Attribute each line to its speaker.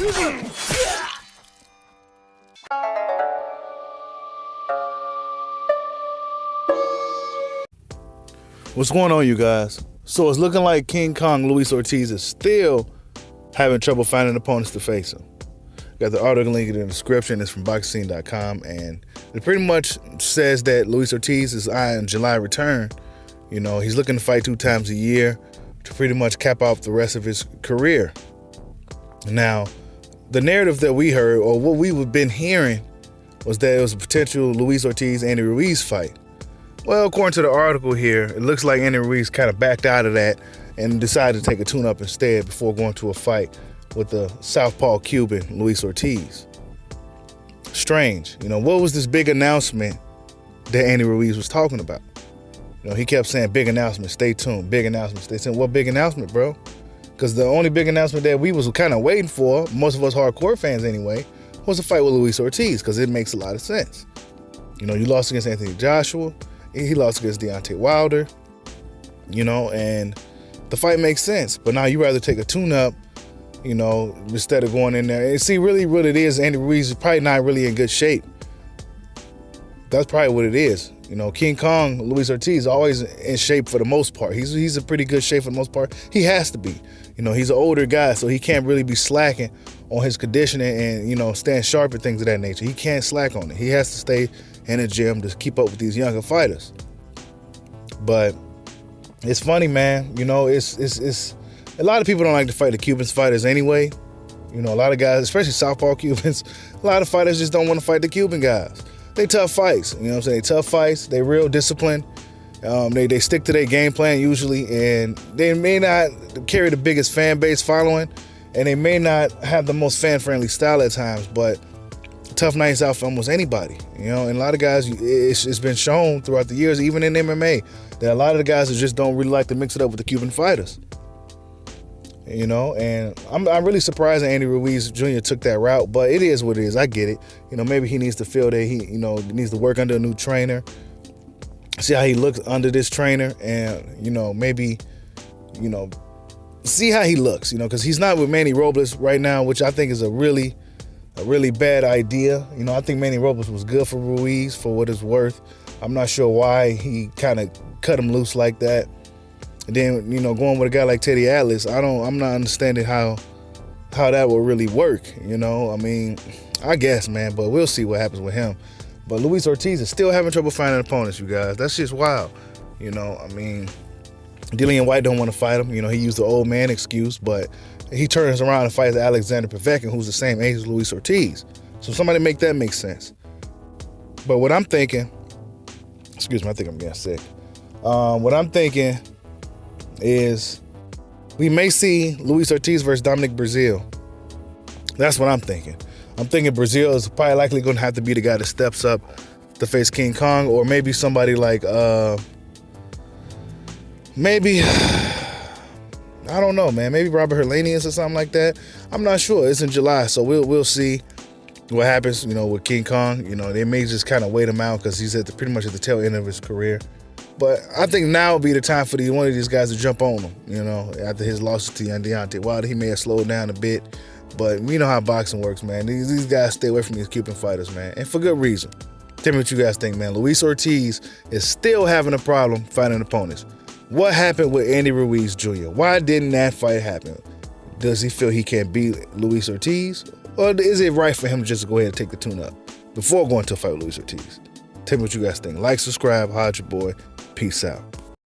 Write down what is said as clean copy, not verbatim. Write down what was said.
Speaker 1: What's going on, you guys? So it's looking like King Kong Luis Ortiz is still having trouble finding opponents to face him. Got the article link in the description. It's from boxing.com, and it pretty much says that Luis Ortiz is eyeing July return. You know, he's looking to fight 2 times a year to pretty much cap off the rest of his career. Now, the narrative that we heard, or what we've been hearing, was that it was a potential Luis Ortiz-Andy Ruiz fight. Well, according to the article here, it looks like Andy Ruiz kind of backed out of that and decided to take a tune-up instead before going to a fight with the southpaw Cuban Luis Ortiz. Strange. You know, what was this big announcement that Andy Ruiz was talking about? You know, he kept saying, big announcement, stay tuned, big announcement, stay tuned. What big announcement, bro? Because the only big announcement that we was kind of waiting for, most of us hardcore fans anyway, was a fight with Luis Ortiz, because it makes a lot of sense. You know, you lost against Anthony Joshua. He lost against Deontay Wilder, you know, and the fight makes sense. But now you rather take a tune-up, you know, instead of going in there. And see, really what it is, Andy Ruiz is probably not really in good shape. That's probably what it is. You know, King Kong, Luis Ortiz, is always in shape for the most part. He's in pretty good shape for the most part. He has to be. You know, he's an older guy, so he can't really be slacking on his conditioning and, you know, staying sharp and things of that nature. He can't slack on it. He has to stay in the gym to keep up with these younger fighters. But it's funny, man. You know, it's a lot of people don't like to fight the Cuban fighters anyway. You know, a lot of guys, especially southpaw Cubans, a lot of fighters just don't want to fight the Cuban guys. They tough fights, you know what I'm saying? They tough fights, they real disciplined. They stick to their game plan usually, and they may not carry the biggest fan base following, and they may not have the most fan-friendly style at times, but tough nights out for almost anybody, you know. And a lot of guys, it's been shown throughout the years, even in MMA, that a lot of the guys just don't really like to mix it up with the Cuban fighters. You know, and I'm really surprised that Andy Ruiz Jr. took that route, but it is what it is. I get it. You know, maybe he needs to feel that he, you know, needs to work under a new trainer, see how he looks under this trainer, and, you know, maybe, you know, see how he looks, you know, because he's not with Manny Robles right now, which I think is a really bad idea. You know, I think Manny Robles was good for Ruiz for what it's worth. I'm not sure why he kind of cut him loose like that. And then, you know, going with a guy like Teddy Atlas, I'm not understanding how that will really work, you know. I mean, I guess, man, but we'll see what happens with him. But Luis Ortiz is still having trouble finding opponents, you guys. That's just wild. You know, I mean, Dillian White don't want to fight him. You know, he used the old man excuse, but he turns around and fights Alexander Povetkin, who's the same age as Luis Ortiz. So somebody make that make sense. But what I'm thinking, excuse me, I think I'm getting sick. What I'm thinking is we may see Luis Ortiz versus Dominic Breazeale. That's what I'm thinking. I'm thinking Breazeale is probably likely going to have to be the guy that steps up to face King Kong, or maybe somebody like, maybe, I don't know, man. Maybe Robert Helenius or something like that. I'm not sure. It's in July, so we'll see what happens, you know, with King Kong. You know, they may just kind of wait him out because he's pretty much at the tail end of his career. But I think now would be the time for one of these guys to jump on him, you know, after his losses to Deontay Wilder. He may have slowed down a bit, but we know how boxing works, man. These guys stay away from these Cuban fighters, man, and for good reason. Tell me what you guys think, man. Luis Ortiz is still having a problem fighting opponents. What happened with Andy Ruiz Jr.? Why didn't that fight happen? Does he feel he can't beat Luis Ortiz? Or is it right for him just to go ahead and take the tune-up before going to a fight with Luis Ortiz? Tell me what you guys think. Like, subscribe, holla at your boy. Peace out.